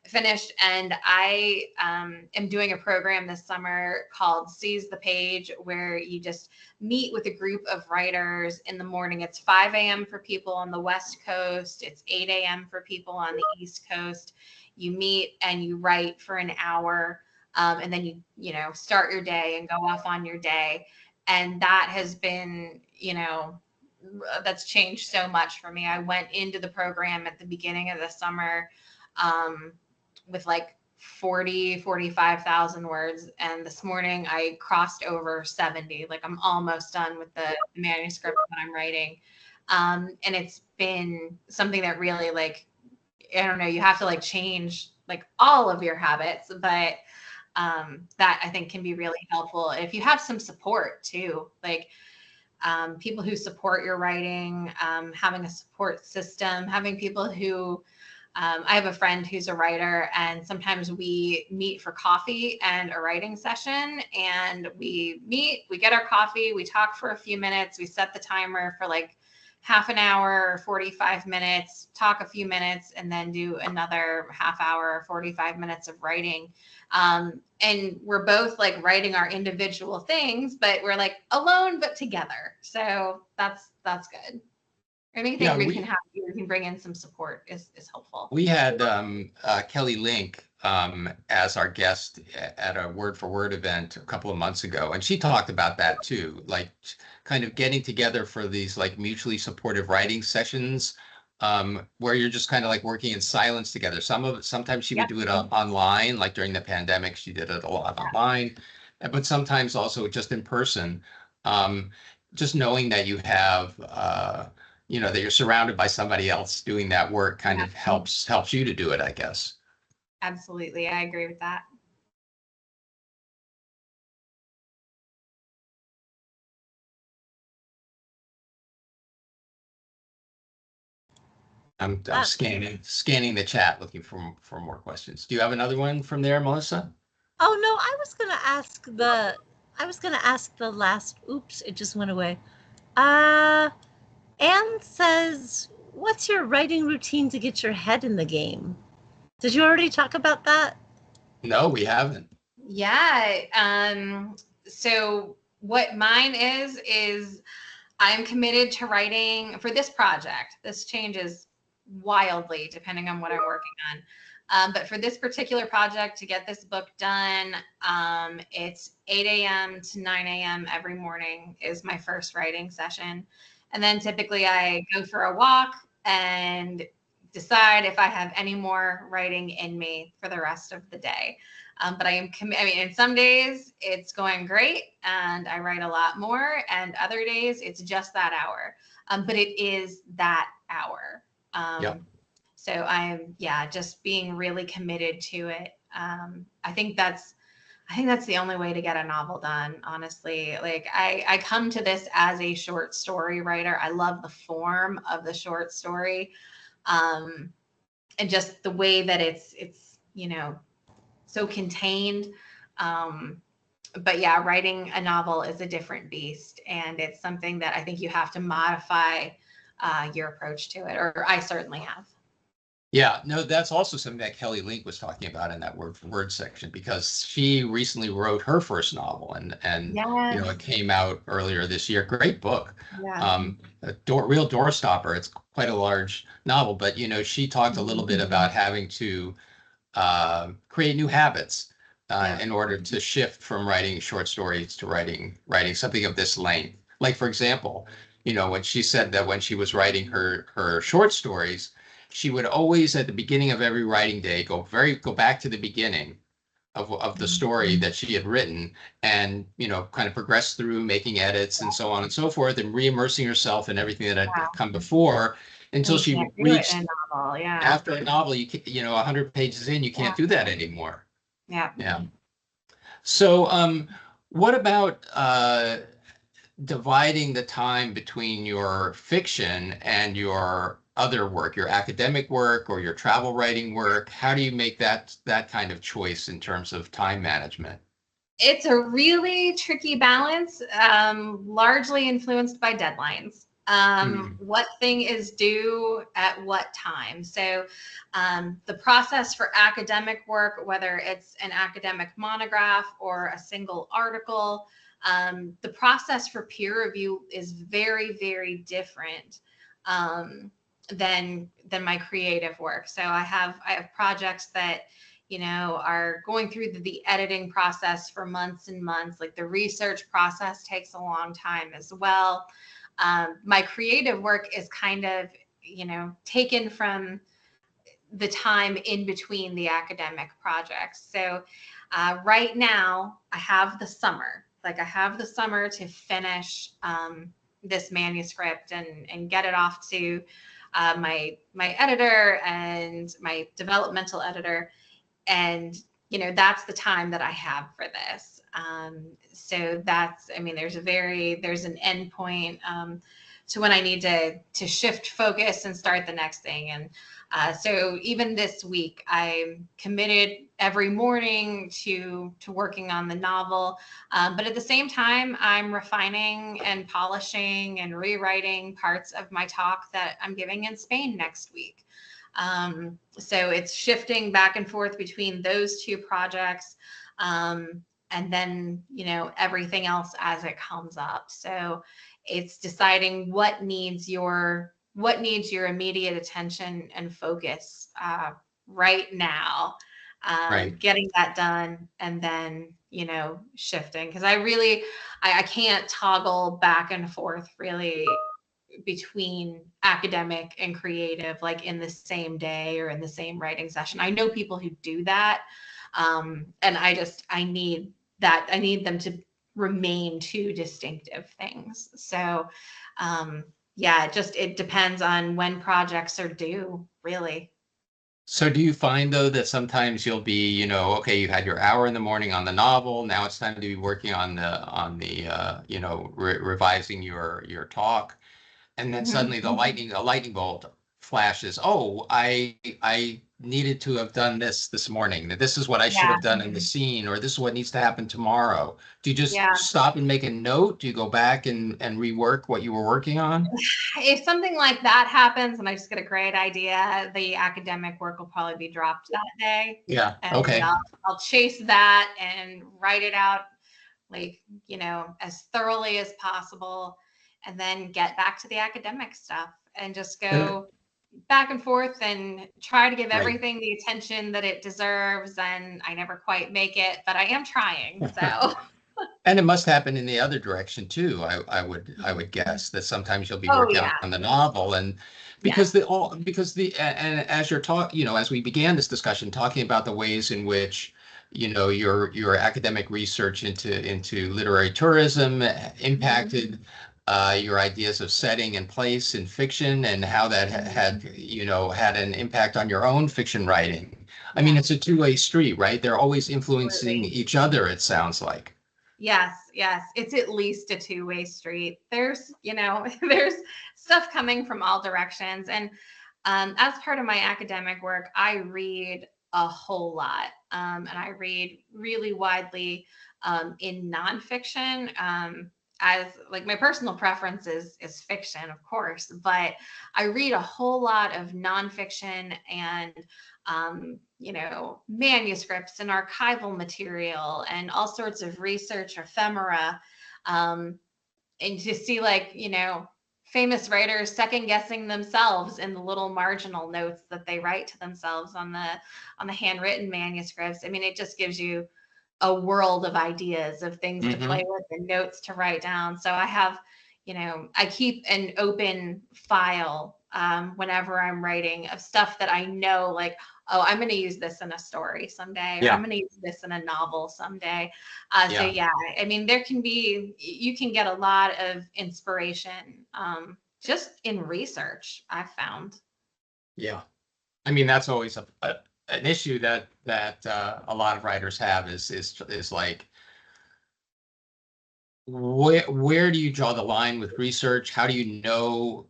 finished, and I am doing a program this summer called Seize the Page, where you just meet with a group of writers in the morning. It's 5 a.m. for people on the West Coast. It's 8 a.m. for people on the East Coast. You meet and you write for an hour, and then you start your day and go off on your day. And that has been, that's changed so much for me. I went into the program at the beginning of the summer with like 45,000 words. And this morning I crossed over 70. Like I'm almost done with the manuscript that I'm writing. And it's been something that really, like, I don't know, you have to like change like all of your habits, but that I think can be really helpful if you have some support too, like people who support your writing, having a support system, having people who, I have a friend who's a writer, and sometimes we meet for coffee and a writing session, and we meet, we get our coffee, we talk for a few minutes, we set the timer for like half an hour or 45 minutes, talk a few minutes, and then do another half hour or 45 minutes of writing. And we're both like writing our individual things, but we're like alone, but together. So that's good. Anything
Yeah,
we can have, we can bring in some support is helpful.
we had Kelly Link as our guest at a Word for Word event a couple of months ago, and she talked about that too, like kind of getting together for these like mutually supportive writing sessions, where you're just kind of like working in silence together. Sometimes she would do it online, like during the pandemic, she did it a lot online, but sometimes also just in person. Just knowing that you have that you're surrounded by somebody else doing that work kind of helps you to do it, I guess.
Absolutely. I agree with that.
I'm scanning the chat looking for more questions. Do you have another one from there, Melissa?
Oh no, I was gonna ask the last, oops, it just went away. Anne says, what's your writing routine to get your head in the game? Did you already talk about that?
No, we haven't.
Yeah. So what mine is I'm committed to writing for this project. This changes wildly depending on what I'm working on. But for this particular project, to get this book done, it's 8 a.m. to 9 a.m. every morning is my first writing session. And then typically I go for a walk and decide if I have any more writing in me for the rest of the day. But I am I mean, in some days it's going great and I write a lot more, and other days it's just that hour. But it is that hour. So I'm, just being really committed to it. I think that's the only way to get a novel done, honestly. Like I come to this as a short story writer. I love the form of the short story. And just the way that it's so contained. But yeah, writing a novel is a different beast, and it's something that I think you have to modify your approach to it, or I certainly have.
Yeah, no, that's also something that Kelly Link was talking about in that Word for Word section, because she recently wrote her first novel, and it came out earlier this year. Great book. A real doorstopper. It's quite a large novel, but she talked a little bit about having to create new habits in order to shift from writing short stories to writing something of this length. Like, for example, when she said that when she was writing her short stories, she would always at the beginning of every writing day go back to the beginning of the story that she had written, and kind of progress through making edits and so on and so forth, and re-immersing herself in everything that had come before, until she reached after a novel, 100 pages in, you can't do that anymore. Yeah. So what about dividing the time between your fiction and your other work, your academic work or your travel writing work? How do you make that kind of choice in terms of time management?
It's a really tricky balance, largely influenced by deadlines. What thing is due at what time? So the process for academic work, whether it's an academic monograph or a single article, the process for peer review is very, very different than my creative work. So I have projects that are going through the editing process for months and months. Like the research process takes a long time as well. My creative work is kind of, taken from the time in between the academic projects. So right now I have the summer. Like I have the summer to finish this manuscript and get it off to my editor and my developmental editor. And, you know, that's the time that I have for this. So that's, I mean, there's an end point to when I need to shift focus and start the next thing. And so even this week, I'm committed every morning to working on the novel. But at the same time, I'm refining and polishing and rewriting parts of my talk that I'm giving in Spain next week. So it's shifting back and forth between those two projects. And then, you know, everything else as it comes up. So it's deciding what needs your immediate attention and focus right now,
Right.
getting that done, and then, you know, shifting, because I can't toggle back and forth really between academic and creative like in the same day or in the same writing session. I know people who do that, and I need them to remain two distinctive things. So yeah, it depends on when projects are due, really.
So do you find though that sometimes you'll be, you know, okay, you had your hour in the morning on the novel. Now it's time to be working on the you know, revising your talk. And then suddenly a lightning bolt flashes. Oh, I needed to have done this morning. This is what I should
Yeah.
have done in the scene, or this is what needs to happen tomorrow. Do you just
Yeah.
stop and make a note? Do you go back and rework what you were working on?
If something like that happens and I just get a great idea, the academic work will probably be dropped that day.
Yeah.
And
Okay.
I'll chase that and write it out, like, you know, as thoroughly as possible, and then get back to the academic stuff and just go back and forth and try to give
Right.
everything the attention that it deserves. And I never quite make it, but I am trying. So.
And it must happen in the other direction too. I would guess that sometimes you'll be
Oh
working
yeah.
on the novel, and because and as you're talking, you know, as we began this discussion talking about the ways in which, you know, your academic research into literary tourism impacted your ideas of setting and place in fiction, and how that had, you know, had an impact on your own fiction writing. I mean, it's a two-way street, right? They're always influencing each other, it sounds like.
Yes, yes. It's at least a two-way street. There's, you know, there's stuff coming from all directions. And as part of my academic work, I read a whole lot. And I read really widely in nonfiction. As like my personal preference is fiction, of course, but I read a whole lot of nonfiction and you know, manuscripts and archival material and all sorts of research ephemera, and to see, like, you know, famous writers second guessing themselves in the little marginal notes that they write to themselves on the handwritten manuscripts. I mean, it just gives you a world of ideas of things to play with and notes to write down. So I have, you know, I keep an open file whenever I'm writing of stuff that I know, like, oh, I'm going to use this in a story someday, or I'm going to use this in a novel someday. So yeah, I mean, you can get a lot of inspiration just in research, I've found.
Yeah. I mean, that's always an issue that a lot of writers have is like, where do you draw the line with research? How do you know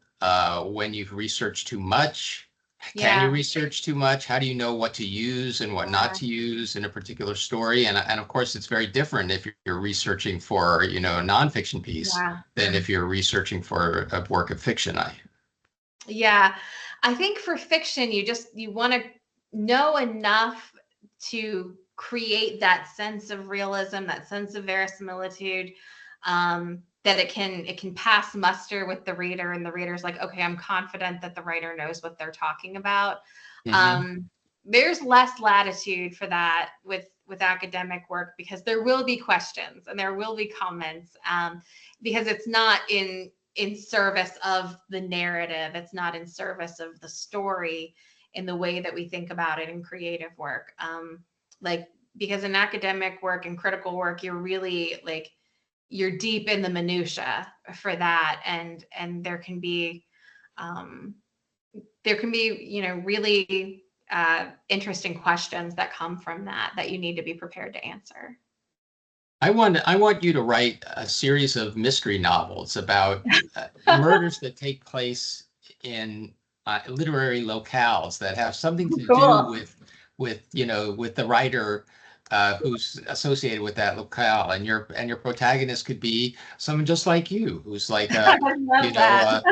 when you've researched too much? Can you research too much? How do you know what to use and what not to use in a particular story? And of course, it's very different if you're researching for, you know, a nonfiction piece than if you're researching for a work of fiction.
Yeah, I think for fiction, you want to know enough to create that sense of realism, that sense of verisimilitude, that it can pass muster with the reader, and the reader's like, okay, I'm confident that the writer knows what they're talking about. There's less latitude for that with academic work, because there will be questions and there will be comments, because it's not in service of the narrative. It's not in service of the story in the way that we think about it in creative work. Like, because in academic work and critical work, you're really like, you're deep in the minutia for that, and there can be really interesting questions that come from that you need to be prepared to answer.
I want you to write a series of mystery novels about murders that take place in literary locales that have something to do with the writer who's associated with that locale, and your protagonist could be someone just like you, who's like
I love that.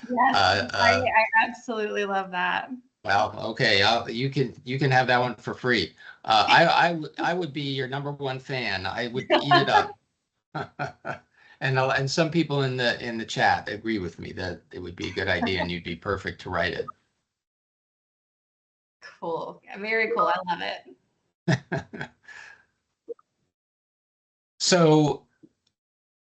Yes,
I absolutely love that.
Well, okay, you can have that one for free. I would be your #1 fan. I would eat it up. And some people in the chat agree with me that it would be a good idea and you'd be perfect to write it.
Cool. Yeah, very cool. I love it.
So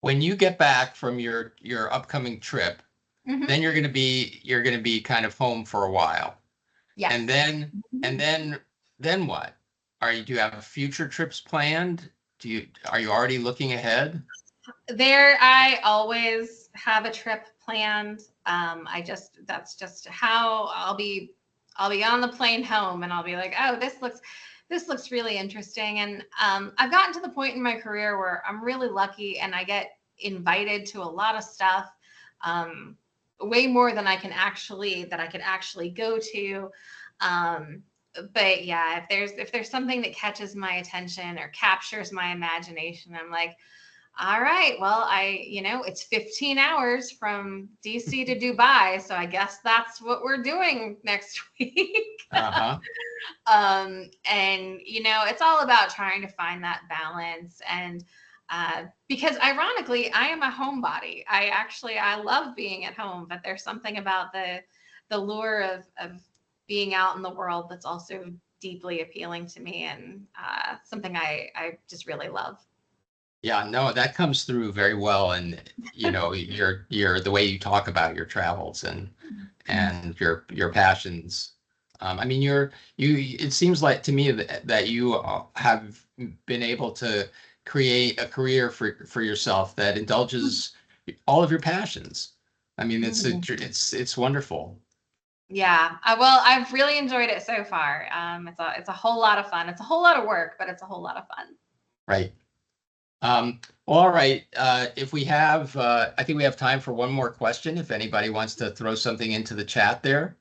when you get back from your upcoming trip, then you're gonna be kind of home for a while. Yes. And then what? Do you have future trips planned? Are you already looking ahead?
I always have a trip planned. That's just how I'll be on the plane home, and I'll be like, oh, this looks really interesting. And I've gotten to the point in my career where I'm really lucky and I get invited to a lot of stuff, way more than I could actually go to. But yeah, if there's something that catches my attention or captures my imagination, I'm like, all right, well, it's 15 hours from DC to Dubai, so I guess that's what we're doing next week.
Uh-huh.
And it's all about trying to find that balance. And because ironically, I am a homebody. I love being at home, but there's something about the lure of being out in the world that's also deeply appealing to me, and something I just really love.
Yeah, no, that comes through very well, and your the way you talk about your travels and your passions. I mean, it seems like to me that you have been able to create a career for yourself that indulges all of your passions. I mean, it's wonderful.
Yeah, well, I've really enjoyed it so far. It's a whole lot of fun. It's a whole lot of work, but it's a whole lot of fun.
Right. All right. If we have, I think we have time for one more question. If anybody wants to throw something into the chat there.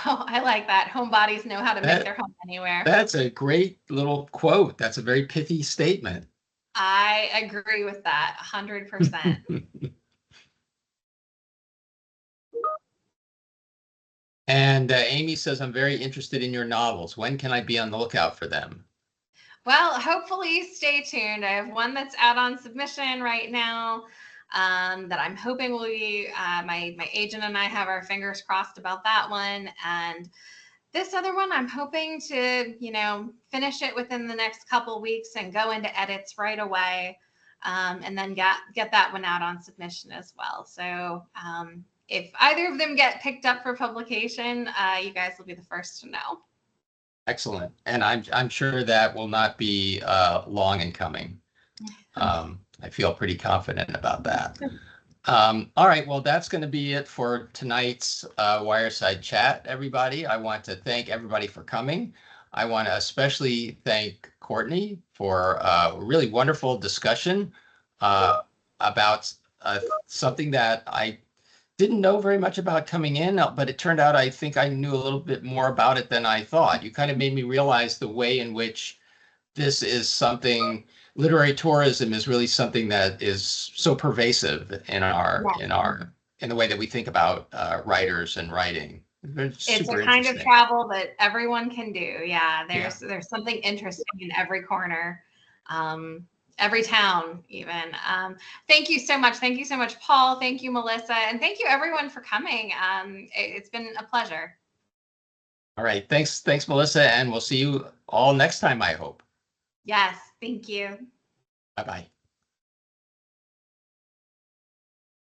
Oh, I like that. Homebodies know how to make their home anywhere.
That's a great little quote. That's a very pithy statement.
I agree with that 100%.
And Amy says, I'm very interested in your novels. When can I be on the lookout for them?
Well, hopefully stay tuned. I have one that's out on submission right now that I'm hoping will be, my agent and I have our fingers crossed about that one. And this other one, I'm hoping to, finish it within the next couple weeks and go into edits right away, and then get that one out on submission as well. So if either of them get picked up for publication, you guys will be the first to know.
Excellent. And I'm sure that will not be long in coming. I feel pretty confident about that. All right, well, that's going to be it for tonight's Wireside Chat, everybody. I want to thank everybody for coming. I want to especially thank Courtney for a really wonderful discussion about something that I didn't know very much about coming in, but it turned out I think I knew a little bit more about it than I thought. You kind of made me realize the way in which this is something, literary tourism is really something that is so pervasive in the way that we think about writers and writing.
It's a kind of travel that everyone can do. Yeah, there's something interesting in every corner. Every town, even. Thank you so much. Thank you so much, Paul. Thank you, Melissa. And thank you, everyone, for coming. It's been a pleasure.
All right. Thanks, Melissa. And we'll see you all next time, I hope.
Yes. Thank you.
Bye-bye.